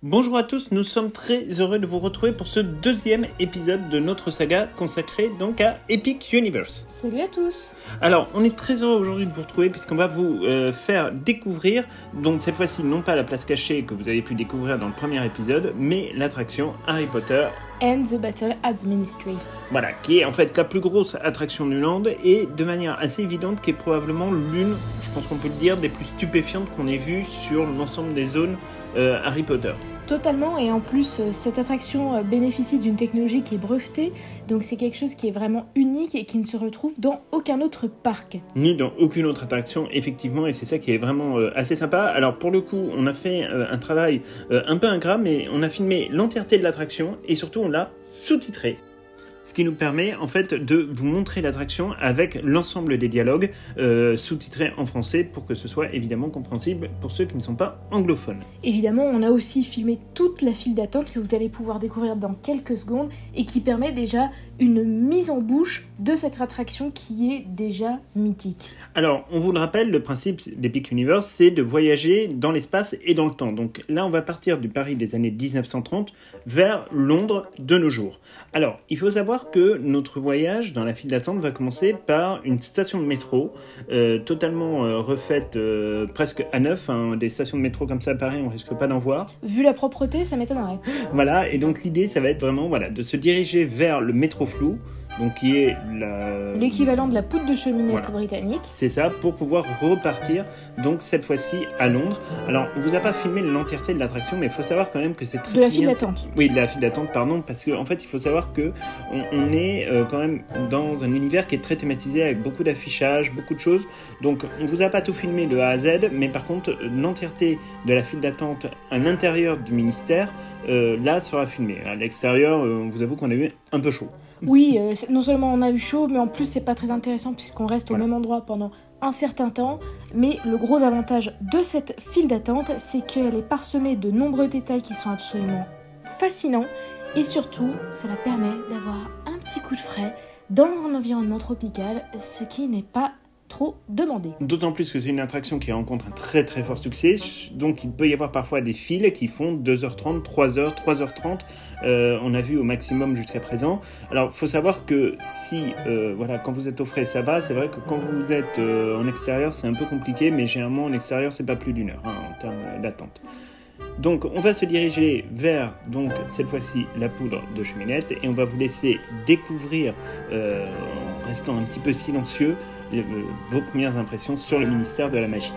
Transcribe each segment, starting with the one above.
Bonjour à tous, nous sommes très heureux de vous retrouver pour ce deuxième épisode de notre saga consacrée donc à Epic Universe. Salut à tous. Alors, on est très heureux aujourd'hui de vous retrouver puisqu'on va vous faire découvrir, donc cette fois-ci non pas la place cachée que vous avez pu découvrir dans le premier épisode, mais l'attraction Harry Potter And the Battle at the Ministry. Voilà, qui est en fait la plus grosse attraction du land et de manière assez évidente qui est probablement l'une, je pense qu'on peut le dire, des plus stupéfiantes qu'on ait vues sur l'ensemble des zones Harry Potter. Totalement, et en plus cette attraction bénéficie d'une technologie qui est brevetée, donc c'est quelque chose qui est vraiment unique et qui ne se retrouve dans aucun autre parc. Ni dans aucune autre attraction, effectivement, et c'est ça qui est vraiment assez sympa. Alors pour le coup, on a fait un travail un peu ingrat, mais on a filmé l'entièreté de l'attraction et surtout on l'a sous-titré. Ce qui nous permet en fait de vous montrer l'attraction avec l'ensemble des dialogues sous-titrés en français pour que ce soit évidemment compréhensible pour ceux qui ne sont pas anglophones. Évidemment, on a aussi filmé toute la file d'attente que vous allez pouvoir découvrir dans quelques secondes et qui permet déjà une mise en bouche de cette attraction qui est déjà mythique. Alors, on vous le rappelle, le principe d'Epic Universe, c'est de voyager dans l'espace et dans le temps. Donc là, on va partir du Paris des années 1930 vers Londres de nos jours. Alors, il faut savoir que notre voyage dans la file d'attente va commencer par une station de métro totalement refaite presque à neuf. Hein. Des stations de métro comme ça à Paris, on risque pas d'en voir. Vu la propreté, ça m'étonnerait. Voilà, et donc l'idée, ça va être vraiment de se diriger vers le métro flou, donc qui est l'équivalent de la poudre de cheminette britannique. C'est ça, pour pouvoir repartir, donc cette fois-ci à Londres. Alors, on vous a pas filmé l'entièreté de l'attraction, mais il faut savoir quand même que c'est très... De la file d'attente. Oui, de la file d'attente, pardon, parce qu'en fait, il faut savoir que on est quand même dans un univers qui est très thématisé, avec beaucoup d'affichage, beaucoup de choses. Donc, on vous a pas tout filmé de A à Z, mais par contre, l'entièreté de la file d'attente à l'intérieur du ministère, là, sera filmée. À l'extérieur, on vous avoue qu'on a eu un peu chaud. Oui, non seulement on a eu chaud, mais en plus c'est pas très intéressant puisqu'on reste au même endroit pendant un certain temps. Mais le gros avantage de cette file d'attente, c'est qu'elle est parsemée de nombreux détails qui sont absolument fascinants. Et surtout, cela permet d'avoir un petit coup de frais dans un environnement tropical, ce qui n'est pas trop demandé. D'autant plus que c'est une attraction qui rencontre un très très fort succès, donc il peut y avoir parfois des files qui font 2h30, 3h, 3h30, on a vu au maximum jusqu'à présent. Alors il faut savoir que si, quand vous êtes au frais ça va, c'est vrai que quand vous êtes en extérieur c'est un peu compliqué, mais généralement en extérieur c'est pas plus d'une heure en termes d'attente. Donc on va se diriger vers, donc cette fois-ci, la poudre de cheminette et on va vous laisser découvrir, en restant un petit peu silencieux, vos premières impressions sur le ministère de la magie.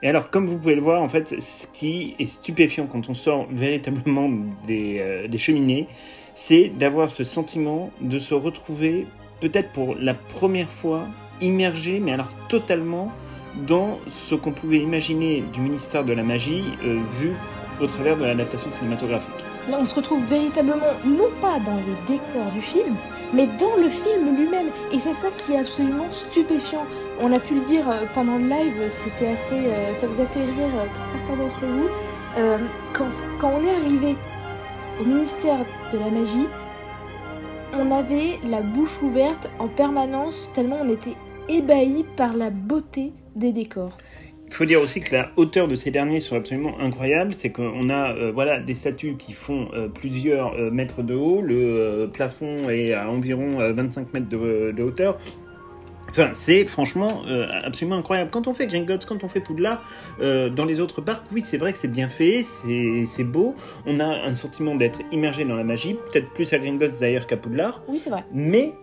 Et alors, comme vous pouvez le voir, en fait, ce qui est stupéfiant quand on sort véritablement des cheminées, c'est d'avoir ce sentiment de se retrouver, peut-être pour la première fois, immergé, mais alors totalement, dans ce qu'on pouvait imaginer du ministère de la magie, vu au travers de l'adaptation cinématographique. Là, on se retrouve véritablement, non pas dans les décors du film, mais dans le film lui-même. Et c'est ça qui est absolument stupéfiant. On a pu le dire pendant le live, c'était assez... ça vous a fait rire pour certains d'entre vous. Quand on est arrivé au ministère de la magie, on avait la bouche ouverte en permanence, tellement on était ébahis par la beauté des décors. Il faut dire aussi que la hauteur de ces derniers sont absolument incroyables. C'est qu'on a des statues qui font plusieurs mètres de haut. Le plafond est à environ 25 mètres de hauteur. Enfin, c'est franchement absolument incroyable. Quand on fait Gringotts, quand on fait Poudlard, dans les autres parcs, oui, c'est vrai que c'est bien fait, c'est beau. On a un sentiment d'être immergé dans la magie, peut-être plus à Gringotts d'ailleurs qu'à Poudlard. Oui, c'est vrai. Mais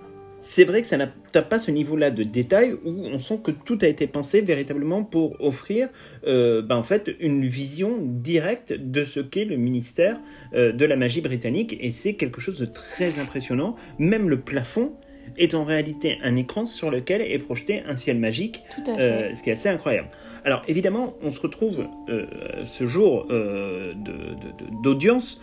c'est vrai que ça n'a pas ce niveau-là de détail où on sent que tout a été pensé véritablement pour offrir en fait une vision directe de ce qu'est le ministère de la magie britannique. Et c'est quelque chose de très impressionnant. Même le plafond est en réalité un écran sur lequel est projeté un ciel magique, Tout à fait. ce qui est assez incroyable. Alors évidemment, on se retrouve ce jour d'audience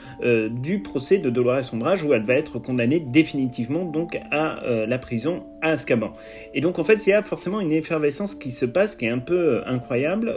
du procès de Dolores Umbridge où elle va être condamnée définitivement donc à la prison à Azkaban. Et donc en fait, il y a forcément une effervescence qui se passe qui est un peu incroyable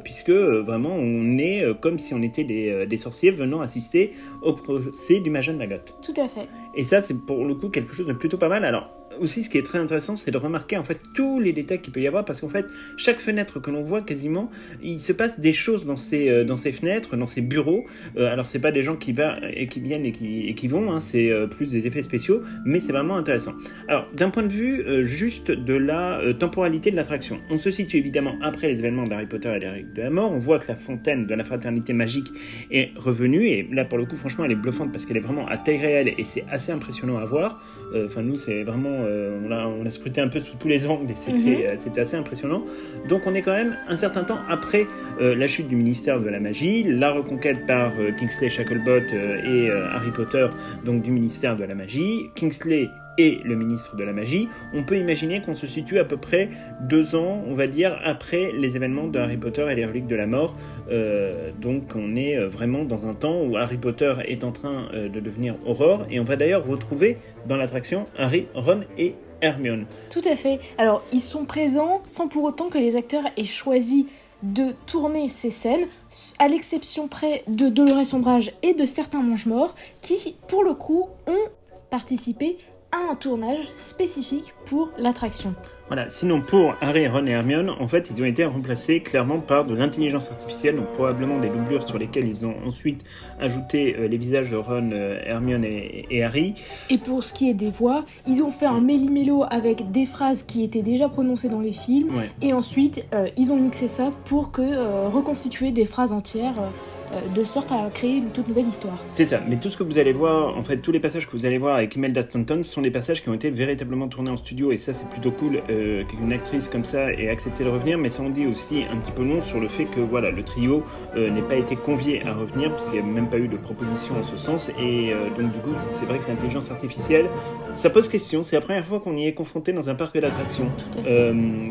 puisque vraiment on est comme si on était des sorciers venant assister au procès du Major Maggot. Tout à fait. Et ça, c'est pour le coup quelque chose de plutôt pas mal. Alors, aussi, ce qui est très intéressant, c'est de remarquer en fait tous les détails qu'il peut y avoir, parce qu'en fait, chaque fenêtre que l'on voit quasiment, il se passe des choses dans ces fenêtres, dans ces bureaux. Alors, c'est pas des gens qui viennent et qui vont, hein, c'est plus des effets spéciaux, mais c'est vraiment intéressant. Alors, d'un point de vue juste de la temporalité de l'attraction, on se situe évidemment après les événements d'Harry Potter et les Reliques de la Mort. On voit que la fontaine de la fraternité magique est revenue, et là, pour le coup, franchement, elle est bluffante parce qu'elle est vraiment à taille réelle et c'est assez impressionnant à voir. Enfin, nous, c'est vraiment on l'a scruté un peu sous tous les angles et c'était assez impressionnant. Donc on est quand même un certain temps après la chute du ministère de la magie, la reconquête par Kingsley Shacklebolt et Harry Potter donc du ministère de la magie. Kingsley et le ministre de la magie, on peut imaginer qu'on se situe à peu près 2 ans, on va dire, après les événements de Harry Potter et les Reliques de la Mort. Donc on est vraiment dans un temps où Harry Potter est en train de devenir Aurore, et on va d'ailleurs retrouver dans l'attraction Harry, Ron et Hermione. Tout à fait. Alors, ils sont présents sans pour autant que les acteurs aient choisi de tourner ces scènes, à l'exception près de Dolores Umbridge et de certains Mange-Morts qui, pour le coup, ont participé à un tournage spécifique pour l'attraction. Voilà, sinon pour Harry, Ron et Hermione, en fait, ils ont été remplacés clairement par de l'intelligence artificielle, donc probablement des doublures sur lesquelles ils ont ensuite ajouté les visages de Ron, Hermione et Harry. Et pour ce qui est des voix, ils ont fait un méli-mélo avec des phrases qui étaient déjà prononcées dans les films, et ensuite ils ont mixé ça pour reconstituer des phrases entières. De sorte à créer une toute nouvelle histoire. C'est ça, mais tout ce que vous allez voir, en fait, tous les passages que vous allez voir avec Imelda Staunton sont des passages qui ont été véritablement tournés en studio, et ça c'est plutôt cool qu'une actrice comme ça ait accepté de revenir, mais ça en dit aussi un petit peu long sur le fait que voilà, le trio n'ait pas été convié à revenir, parce qu'il n'y a même pas eu de proposition en ce sens, et donc du coup c'est vrai que l'intelligence artificielle, ça pose question, c'est la première fois qu'on y est confronté dans un parc d'attractions.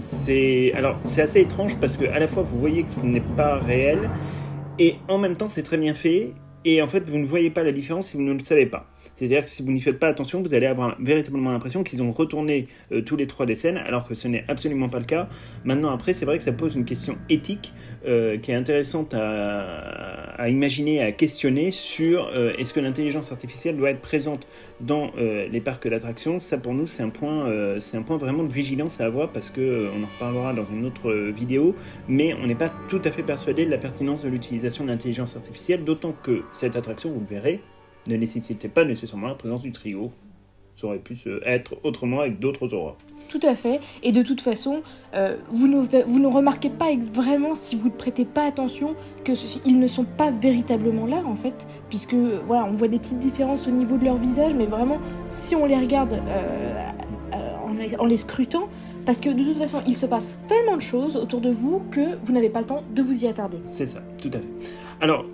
C'est assez étrange parce que à la fois vous voyez que ce n'est pas réel, et en même temps, c'est très bien fait. Et en fait, vous ne voyez pas la différence si vous ne le savez pas. C'est-à-dire que si vous n'y faites pas attention, vous allez avoir véritablement l'impression qu'ils ont retourné tous les 3 des scènes, alors que ce n'est absolument pas le cas. Maintenant, après, c'est vrai que ça pose une question éthique qui est intéressante à imaginer, à questionner sur est-ce que l'intelligence artificielle doit être présente dans les parcs d'attractions. Ça, pour nous, c'est un point vraiment de vigilance à avoir, parce qu'on en reparlera dans une autre vidéo, mais on n'est pas tout à fait persuadé de la pertinence de l'utilisation de l'intelligence artificielle, d'autant que cette attraction, vous le verrez, ne nécessitait pas nécessairement la présence du trio. Ça aurait pu être autrement avec d'autres auras. Tout à fait, et de toute façon, vous ne remarquez pas vraiment, si vous ne prêtez pas attention, qu'ils ne sont pas véritablement là en fait, puisque voilà, on voit des petites différences au niveau de leur visage, mais vraiment, si on les regarde en les scrutant, parce que de toute façon, il se passe tellement de choses autour de vous que vous n'avez pas le temps de vous y attarder. C'est ça, tout à fait. Alors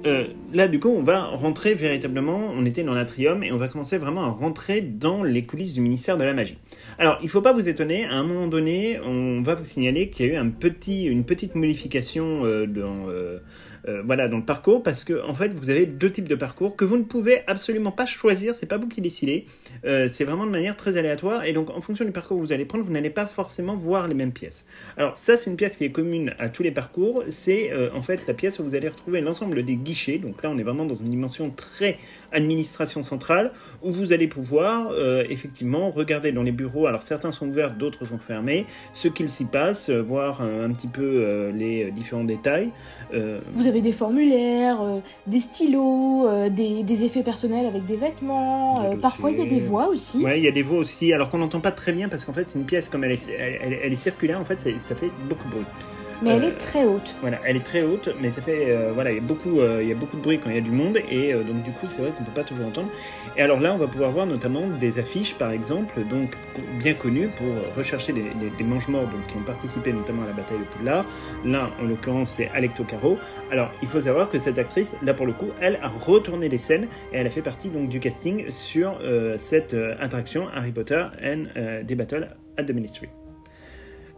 là, du coup, on va rentrer véritablement, on était dans l'Atrium, et on va commencer vraiment à rentrer dans les coulisses du ministère de la Magie. Alors, il ne faut pas vous étonner, à un moment donné, on va vous signaler qu'il y a eu une petite modification dans le parcours, parce que en fait, vous avez 2 types de parcours que vous ne pouvez absolument pas choisir, c'est pas vous qui décidez, c'est vraiment de manière très aléatoire, et donc en fonction du parcours que vous allez prendre, vous n'allez pas forcément voir les mêmes pièces. Alors ça, c'est une pièce qui est commune à tous les parcours, c'est en fait la pièce où vous allez retrouver l'ensemble des guichets, donc là on est vraiment dans une dimension très administration centrale, où vous allez pouvoir effectivement regarder dans les bureaux, alors certains sont ouverts, d'autres sont fermés, ce qu'il s'y passe, voir un petit peu les différents détails. Vous avez des formulaires, des stylos, des effets personnels avec des vêtements, parfois il y a des voix aussi. Ouais, il y a des voix aussi, alors qu'on n'entend pas très bien parce qu'en fait c'est une pièce, comme elle est circulaire, en fait ça fait beaucoup de bruit. Mais elle est très haute. Voilà, elle est très haute, mais ça fait voilà, il y a beaucoup de bruit quand il y a du monde, et donc du coup c'est vrai qu'on peut pas toujours entendre. Et alors là, on va pouvoir voir notamment des affiches, par exemple, donc bien connues pour rechercher des mange-morts donc qui ont participé notamment à la bataille de Poudlard. Là, en l'occurrence, c'est Alecto Caro. Alors, il faut savoir que cette actrice, là pour le coup, elle a retourné les scènes et elle a fait partie donc du casting sur cette attraction Harry Potter and the Battle at the Ministry.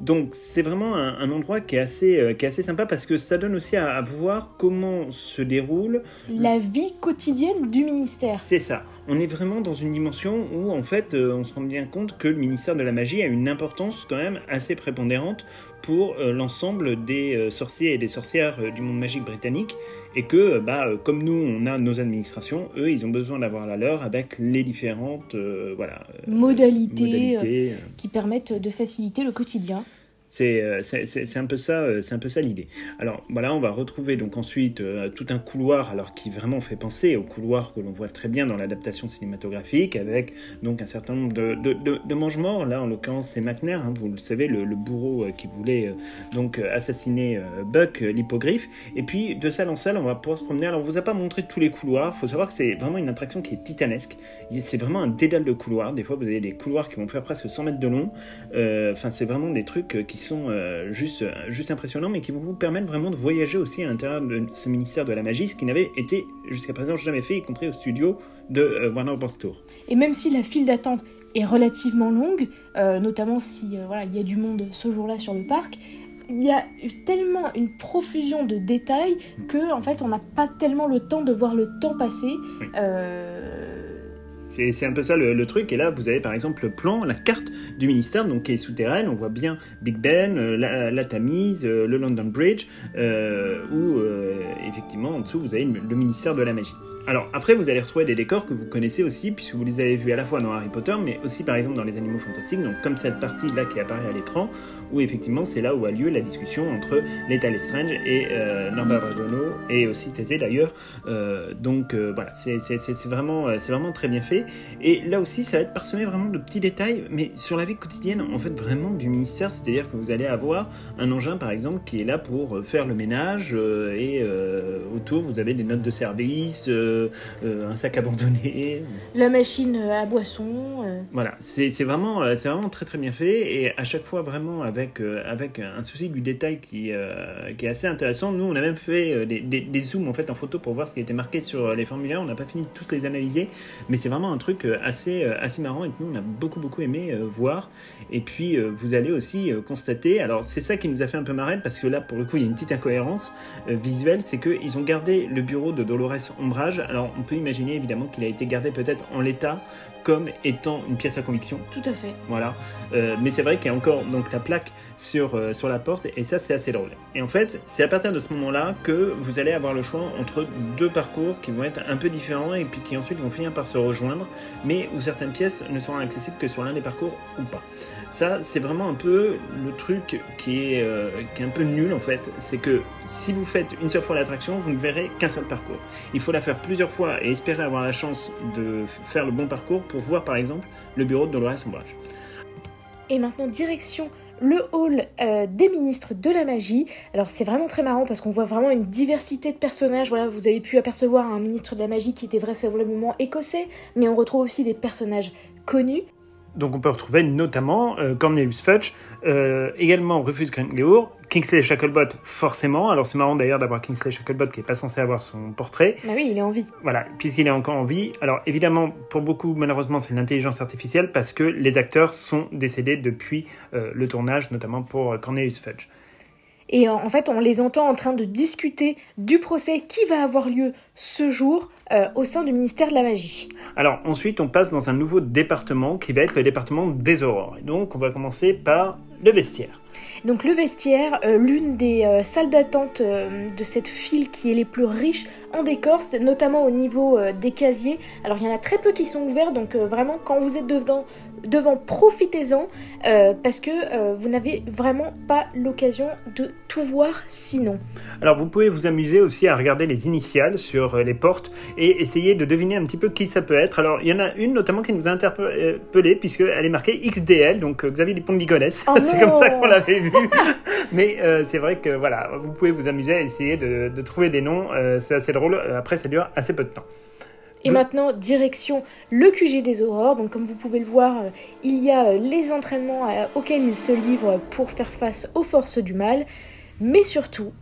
Donc c'est vraiment un endroit qui est assez sympa parce que ça donne aussi à voir comment se déroule la vie quotidienne du ministère. C'est ça. On est vraiment dans une dimension où en fait on se rend bien compte que le ministère de la magie a une importance quand même assez prépondérante pour l'ensemble des sorciers et des sorcières du monde magique britannique, et que comme nous on a nos administrations, eux ils ont besoin d'avoir la leur avec les différentes modalités qui permettent de faciliter le quotidien. C'est un peu ça l'idée. Alors voilà, on va retrouver donc ensuite tout un couloir, alors qui vraiment fait penser au couloir que l'on voit très bien dans l'adaptation cinématographique, avec donc un certain nombre de mange-morts. Là en l'occurrence c'est McNair, hein, vous le savez, le bourreau qui voulait donc assassiner Buck, l'hippogriffe. Et puis de salle en salle on va pouvoir se promener. Alors on vous a pas montré tous les couloirs, il faut savoir que c'est vraiment une attraction qui est titanesque. C'est vraiment un dédale de couloirs. Des fois vous avez des couloirs qui vont faire presque 100 mètres de long. Enfin c'est vraiment des trucs qui sont juste impressionnants, mais qui vont vous permettre vraiment de voyager aussi à l'intérieur de ce ministère de la magie, ce qui n'avait été jusqu'à présent jamais fait, y compris au studio de Warner Bros. Tours. Et même si la file d'attente est relativement longue, notamment si il y a du monde ce jour-là sur le parc, il y a tellement une profusion de détails que en fait on n'a pas tellement le temps de voir le temps passer. Oui. C'est un peu ça le truc. Et là, vous avez par exemple le plan, la carte du ministère, donc qui est souterraine. On voit bien Big Ben, la Tamise, le London Bridge, où effectivement en dessous vous avez le ministère de la magie. Alors après, vous allez retrouver des décors que vous connaissez aussi, puisque vous les avez vus à la fois dans Harry Potter, mais aussi par exemple dans les Animaux Fantastiques, donc comme cette partie-là qui apparaît à l'écran, où effectivement c'est là où a lieu la discussion entre Leta Lestrange et Norbert Dragono, et aussi Thésée d'ailleurs. Voilà, c'est vraiment très bien fait. Et là aussi, ça va être parsemé vraiment de petits détails, mais sur la vie quotidienne, en fait, vraiment du ministère, c'est-à-dire que vous allez avoir un engin, par exemple, qui est là pour faire le ménage, et autour, vous avez des notes de service, un sac abandonné. La machine à boisson. Voilà, c'est vraiment très très bien fait, et à chaque fois vraiment avec un souci du détail qui est assez intéressant. Nous, on a même fait des zooms en fait en photo pour voir ce qui était marqué sur les formulaires. On n'a pas fini de toutes les analyser, mais c'est vraiment un truc assez marrant et que nous on a beaucoup aimé voir. Et puis vous allez aussi constater, alors c'est ça qui nous a fait un peu marrer, parce que là pour le coup il y a une petite incohérence visuelle, c'est qu'ils ont gardé le bureau de Dolores Ombrage. Alors on peut imaginer évidemment qu'il a été gardé peut-être en l'état comme étant une pièce à conviction. Tout à fait. Voilà. Mais c'est vrai qu'il y a encore donc la plaque sur la porte, et ça c'est assez drôle. Et en fait, c'est à partir de ce moment-là que vous allez avoir le choix entre deux parcours qui vont être un peu différents et puis qui ensuite vont finir par se rejoindre, mais où certaines pièces ne seront accessibles que sur l'un des parcours ou pas. Ça, c'est vraiment un peu le truc qui est un peu nul en fait. C'est que si vous faites une seule fois l'attraction, vous ne verrez qu'un seul parcours. Il faut la faire plusieurs fois et espérer avoir la chance de faire le bon parcours pour voir par exemple le bureau de Dolores Ombrage. Et maintenant, direction le hall des ministres de la magie. Alors c'est vraiment très marrant parce qu'on voit vraiment une diversité de personnages. Voilà, vous avez pu apercevoir un ministre de la magie qui était vraisemblablement écossais, mais on retrouve aussi des personnages connus. Donc on peut retrouver notamment Cornelius Fudge, également Rufus Grimgleour, Kingsley Shacklebolt forcément. Alors c'est marrant d'ailleurs d'avoir Kingsley Shacklebolt qui n'est pas censé avoir son portrait. Ah oui, il est en vie. Voilà, puisqu'il est encore en vie. Alors évidemment, pour beaucoup, malheureusement, c'est l'intelligence artificielle parce que les acteurs sont décédés depuis le tournage, notamment pour Cornelius Fudge. Et en fait, on les entend en train de discuter du procès qui va avoir lieu ce jour au sein du ministère de la Magie. Alors ensuite, on passe dans un nouveau département qui va être le département des aurores. Et donc, on va commencer par le vestiaire. Donc le vestiaire, l'une des salles d'attente de cette file qui est les plus riches en décors, notamment au niveau des casiers. Alors il y en a très peu qui sont ouverts, donc vraiment quand vous êtes dedans, profitez-en parce que vous n'avez vraiment pas l'occasion de tout voir sinon. Alors vous pouvez vous amuser aussi à regarder les initiales sur les portes et essayer de deviner un petit peu qui ça peut être. Alors il y en a une notamment qui nous a interpellé puisqu'elle est marquée XDL, donc Xavier Dupont de Ligonnès. Oh c'est comme ça qu'on l'avait vu. Mais c'est vrai que voilà, vous pouvez vous amuser à essayer de trouver des noms. C'est assez drôle. Après, ça dure assez peu de temps. Et maintenant, direction le QG des Aurores. Donc, comme vous pouvez le voir, il y a les entraînements auxquels ils se livrent pour faire face aux forces du mal. Mais surtout,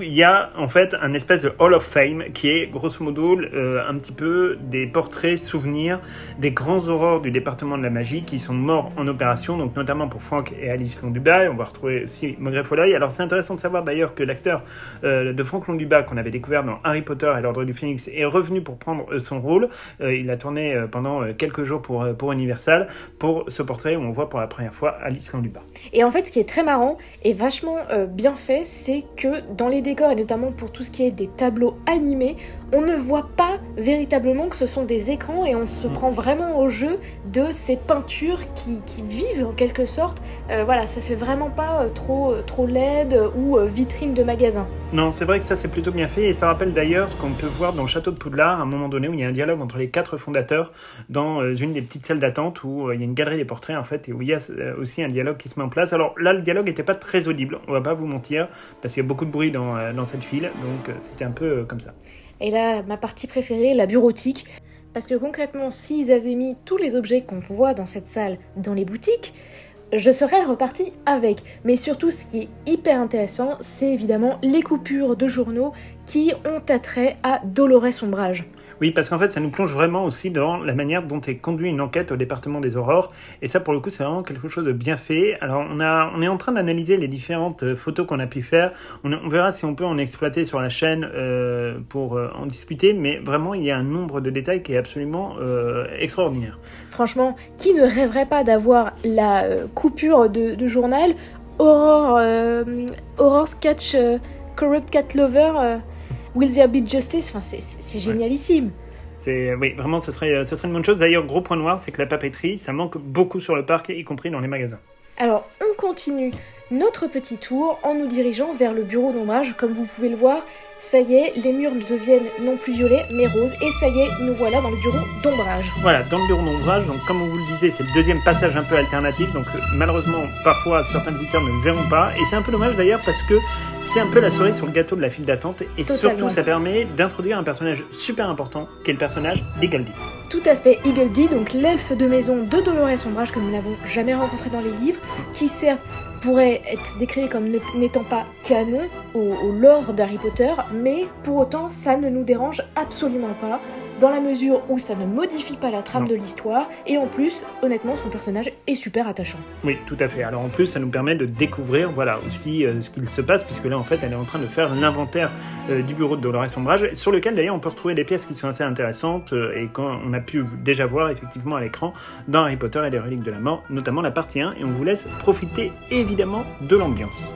il y a en fait un espèce de Hall of Fame qui est grosso modo un petit peu des portraits souvenirs des grands aurores du département de la magie qui sont morts en opération, donc notamment pour Franck et Alice Londubat. On va retrouver aussi Maugrey Folloy. Alors c'est intéressant de savoir d'ailleurs que l'acteur de Franck Londubat qu'on avait découvert dans Harry Potter et l'Ordre du Phénix est revenu pour prendre son rôle. Il a tourné pendant quelques jours pour Universal pour ce portrait où on voit pour la première fois Alice Londubat. Et en fait, ce qui est très marrant et vachement bien fait, c'est que dans les décors, et notamment pour tout ce qui est des tableaux animés, on ne voit pas véritablement que ce sont des écrans et on se prend vraiment au jeu de ces peintures qui vivent en quelque sorte. Voilà, ça fait vraiment pas trop LED ou vitrine de magasin. Non, c'est vrai que ça c'est plutôt bien fait et ça rappelle d'ailleurs ce qu'on peut voir dans le château de Poudlard à un moment donné où il y a un dialogue entre les 4 fondateurs dans une des petites salles d'attente où il y a une galerie des portraits en fait et où il y a aussi un dialogue qui se met en place. Alors là le dialogue n'était pas très audible, on va pas vous mentir, parce qu'il y a beaucoup de bruit dans cette file, donc c'était un peu comme ça. Et là, ma partie préférée, la bureautique, parce que concrètement, s'ils avaient mis tous les objets qu'on voit dans cette salle dans les boutiques, je serais repartie avec. Mais surtout, ce qui est hyper intéressant, c'est évidemment les coupures de journaux qui ont attrait à Dolores Ombrage. Oui, parce qu'en fait, ça nous plonge vraiment aussi dans la manière dont est conduite une enquête au département des Aurores. Et ça, pour le coup, c'est vraiment quelque chose de bien fait. Alors, on est en train d'analyser les différentes photos qu'on a pu faire. On verra si on peut en exploiter sur la chaîne pour en discuter. Mais vraiment, il y a un nombre de détails qui est absolument extraordinaire. Franchement, qui ne rêverait pas d'avoir la coupure de journal Aurore Sketch Corrupt Cat Lover Will There Be Justice? Enfin, c'est génialissime. Oui, vraiment, ce serait une bonne chose. D'ailleurs, gros point noir, c'est que la papeterie, ça manque beaucoup sur le parc, y compris dans les magasins. Alors, on continue notre petit tour en nous dirigeant vers le bureau d'ombrage. Comme vous pouvez le voir, ça y est, les murs deviennent non plus violets, mais roses. Et ça y est, nous voilà dans le bureau d'ombrage. Voilà, dans le bureau d'ombrage. Donc, comme on vous le disait, c'est le deuxième passage un peu alternatif. Donc, malheureusement, parfois, certains visiteurs ne le verront pas. Et c'est un peu dommage d'ailleurs parce que c'est un peu la cerise sur le gâteau de la file d'attente. Et Totalement. surtout, ça permet d'introduire un personnage super important, qui est le personnage d'Eagle-Dee. Tout à fait, Eagle-Dee, donc l'elfe de maison de Dolores Ombrage que nous n'avons jamais rencontré dans les livres, qui certes pourrait être décrit comme n'étant pas canon au lore d'Harry Potter, mais pour autant ça ne nous dérange absolument pas, dans la mesure où ça ne modifie pas la trame de l'histoire, et en plus, honnêtement, son personnage est super attachant. Oui, tout à fait. Alors en plus, ça nous permet de découvrir aussi ce qu'il se passe, puisque là en fait, elle est en train de faire l'inventaire du bureau de Dolores Ombrage, sur lequel d'ailleurs on peut retrouver des pièces qui sont assez intéressantes, et qu'on a pu déjà voir effectivement à l'écran dans Harry Potter et les reliques de la mort, notamment la partie 1, et on vous laisse profiter évidemment de l'ambiance.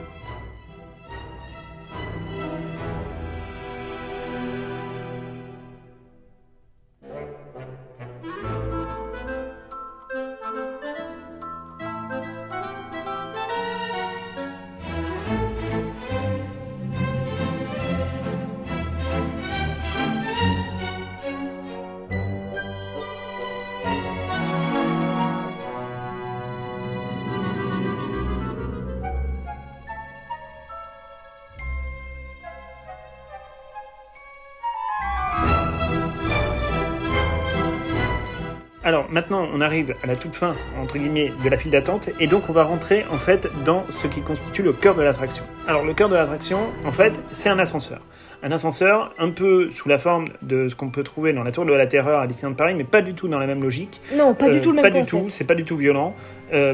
Alors maintenant, on arrive à la toute fin, entre guillemets, de la file d'attente, et donc on va rentrer en fait dans ce qui constitue le cœur de l'attraction. Alors le cœur de l'attraction, en fait, c'est un ascenseur. Un ascenseur un peu sous la forme de ce qu'on peut trouver dans la Tour de la Terreur à Disneyland Paris, mais pas du tout dans la même logique. Non, pas du tout le même concept. Pas du tout, c'est pas du tout violent.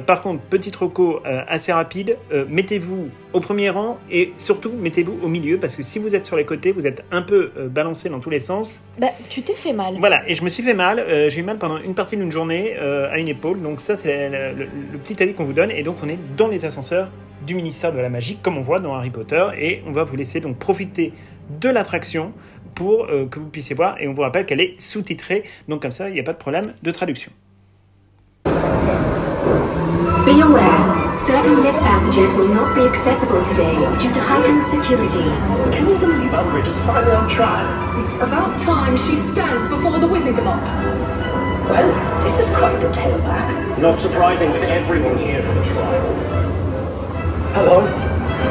Par contre, petit reco assez rapide, mettez-vous au premier rang et surtout mettez-vous au milieu, parce que si vous êtes sur les côtés, vous êtes un peu balancé dans tous les sens. Bah, tu t'es fait mal. Voilà, et je me suis fait mal. J'ai eu mal pendant une partie d'une journée à une épaule, donc ça c'est le petit avis qu'on vous donne, et donc on est dans les ascenseurs du ministère de la Magie, comme on voit dans Harry Potter, et on va vous laisser donc profiter de l'attraction pour que vous puissiez voir, et on vous rappelle qu'elle est sous-titrée, donc comme ça il n'y a pas de problème de traduction. Be aware, certain lift passages will not be accessible today due to heightened security. Can you believe Umbridge is finally on trial? It's about time she stands before the Wizengamot. Well, this is quite the tailback. Not surprising with everyone here for the trial. Hello?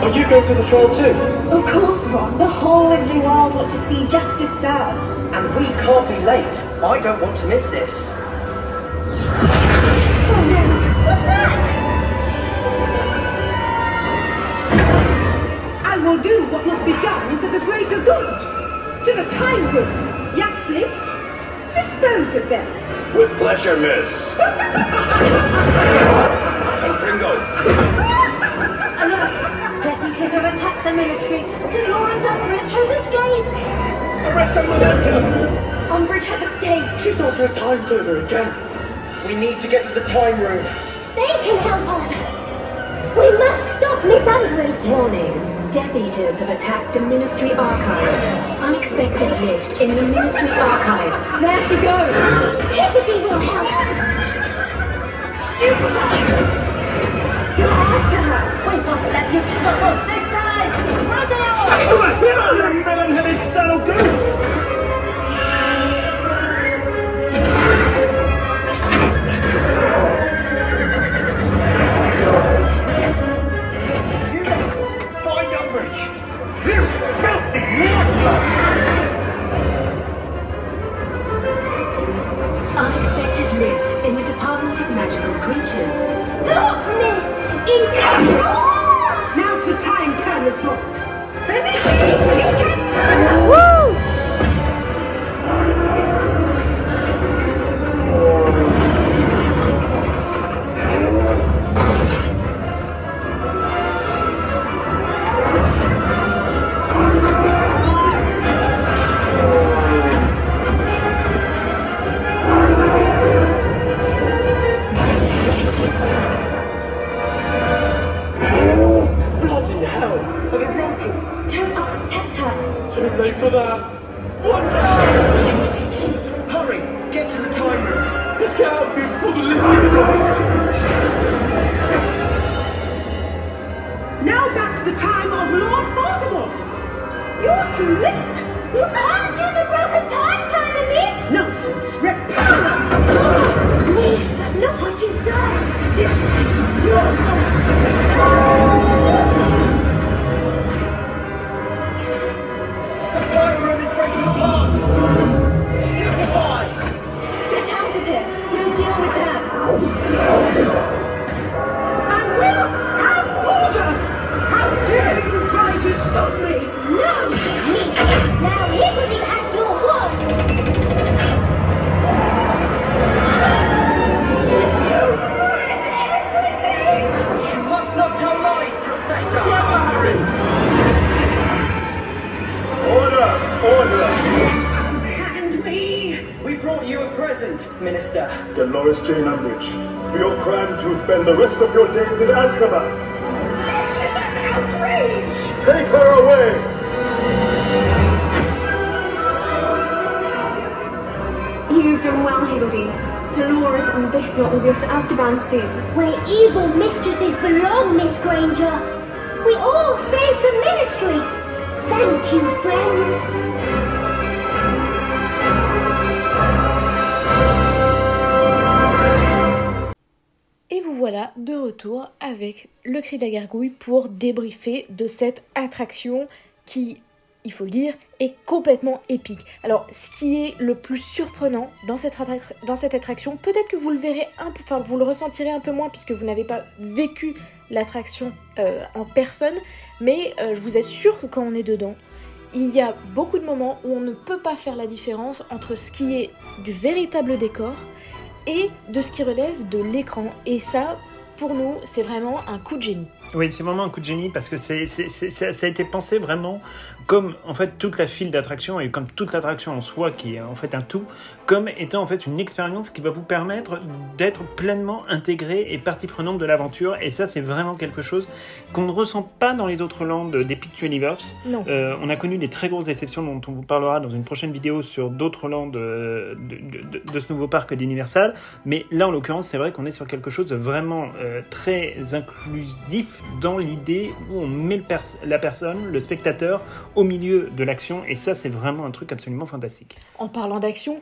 Are you going to the trial too? Of course, Ron. The whole Wizarding World wants to see justice served. And we can't be late. I don't want to miss this. Oh no, what's that? I will do what must be done for the greater good. To the time room. Yaxley, dispose of them. With pleasure, miss. And Fringo. Alert! Death Eaters have attacked the Ministry. Dolores Umbridge has escaped. Arrest the momentum! Umbridge has escaped. She's after a time turner again. We need to get to the time room. They can help us. We must stop Miss Umbridge. Warning. Death Eaters have attacked the Ministry Archives. Unexpected lift in the Ministry Archives. There she goes. Haggerty will help. Stupid! You're after her. We won't let you stop us this time. Brazil! Melon-headed saddle goose! Find Umbridge! You filthy monster! Unexpected lift in the Department of Magical Creatures. Stop, Miss! Now the time turner's vote. Finish! You can turn her! Woo! Bloody hell! An eruption! Don't upset her. Too late for that! Watch out! Hurry! Get to the time room! Let's get out before the lift explodes! Now back to the time of Lord Voldemort. You're too late. You can't use a broken time timer, Miss! Nonsense. Repulsive. Miss, look what you've done! This is your fault. The time room is breaking apart! Stupefy! Get out of here. We'll deal with them. And we'll have order. How dare you try to stop me? No, Miss! Now Haggerty has your word! You must not tell lies, Professor! Order! Order! Unhand me. We brought you a present, Minister. Dolores Jane Umbridge, for your crimes you'll spend the rest of your days in Azkaban. This is an outrage. Take her away! You've done well, Higgledy. Dolores and this lot will be off to Azkaban soon. Where evil mistresses belong, Miss Granger. We all saved the Ministry. Thank you, friends. Et vous voilà de retour avec le cri de la gargouille pour débriefer de cette attraction qui, il faut le dire, est complètement épique. Alors, ce qui est le plus surprenant dans cette attraction, peut-être que vous le verrez un peu, enfin vous le ressentirez un peu moins puisque vous n'avez pas vécu l'attraction en personne, mais je vous assure que quand on est dedans, il y a beaucoup de moments où on ne peut pas faire la différence entre ce qui est du véritable décor et de ce qui relève de l'écran. Et ça, pour nous, c'est vraiment un coup de génie. Oui, c'est vraiment un coup de génie parce que ça a été pensé vraiment comme en fait toute la file d'attractions et comme toute l'attraction en soi qui est en fait un tout, comme étant en fait une expérience qui va vous permettre d'être pleinement intégré et partie prenante de l'aventure. Et ça, c'est vraiment quelque chose qu'on ne ressent pas dans les autres lands d'Epic Universe. Non. On a connu des très grosses déceptions dont on vous parlera dans une prochaine vidéo sur d'autres lands de ce nouveau parc d'Universal. Mais là, en l'occurrence, c'est vrai qu'on est sur quelque chose de vraiment très inclusif dans l'idée où on met la personne, le spectateur, au milieu de l'action. Et ça, c'est vraiment un truc absolument fantastique. En parlant d'action,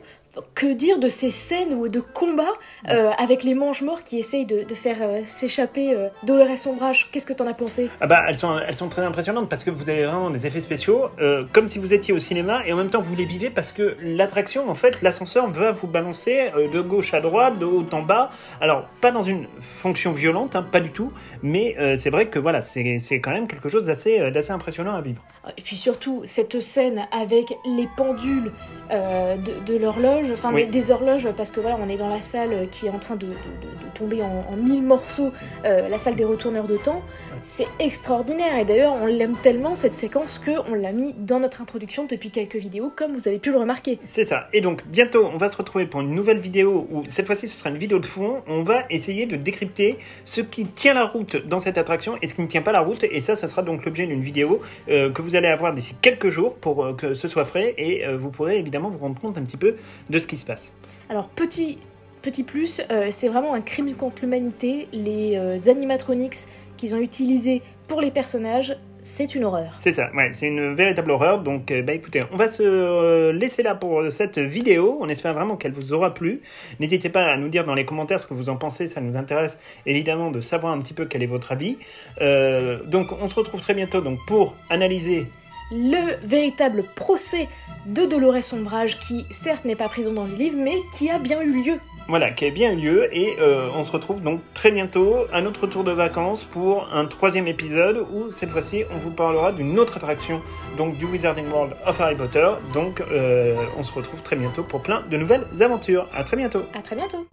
que dire de ces scènes ou de combats avec les mange-morts qui essayent de faire s'échapper Dolores Ombrage? Qu'est-ce que t'en as pensé? Ah bah, elles sont très impressionnantes parce que vous avez vraiment des effets spéciaux comme si vous étiez au cinéma, et en même temps vous les vivez parce que l'attraction, en fait, l'ascenseur va vous balancer de gauche à droite, de haut en bas. Alors, pas dans une fonction violente, hein, pas du tout, mais c'est vrai que voilà, c'est quand même quelque chose d'assez impressionnant à vivre. Et puis surtout, cette scène avec les pendules de l'horloge, enfin oui. des horloges, parce que voilà, on est dans la salle qui est en train de tomber en 1000 morceaux, la salle des retourneurs de temps. C'est extraordinaire, et d'ailleurs on l'aime tellement cette séquence qu'on l'a mis dans notre introduction depuis quelques vidéos, comme vous avez pu le remarquer. C'est ça, et donc bientôt on va se retrouver pour une nouvelle vidéo où cette fois-ci ce sera une vidéo de fond. On va essayer de décrypter ce qui tient la route dans cette attraction et ce qui ne tient pas la route, et ça sera donc l'objet d'une vidéo que vous allez avoir d'ici quelques jours pour que ce soit frais, et vous pourrez évidemment vous rendre compte un petit peu de ce qui se passe. Alors petit plus, c'est vraiment un crime contre l'humanité. Les animatronics qu'ils ont utilisés pour les personnages, c'est une horreur. C'est ça, ouais, c'est une véritable horreur. Donc écoutez, on va se laisser là pour cette vidéo. On espère vraiment qu'elle vous aura plu. N'hésitez pas à nous dire dans les commentaires ce que vous en pensez. Ça nous intéresse évidemment de savoir un petit peu quel est votre avis. Donc on se retrouve très bientôt donc, pour analyser le véritable procès de Dolores Ombrage, qui certes n'est pas présent dans le livre, mais qui a bien eu lieu. Voilà, qui a bien eu lieu, et on se retrouve donc très bientôt à notre tour de vacances pour un 3e épisode où cette fois-ci on vous parlera d'une autre attraction, donc du Wizarding World of Harry Potter. Donc on se retrouve très bientôt pour plein de nouvelles aventures. À très bientôt. À très bientôt.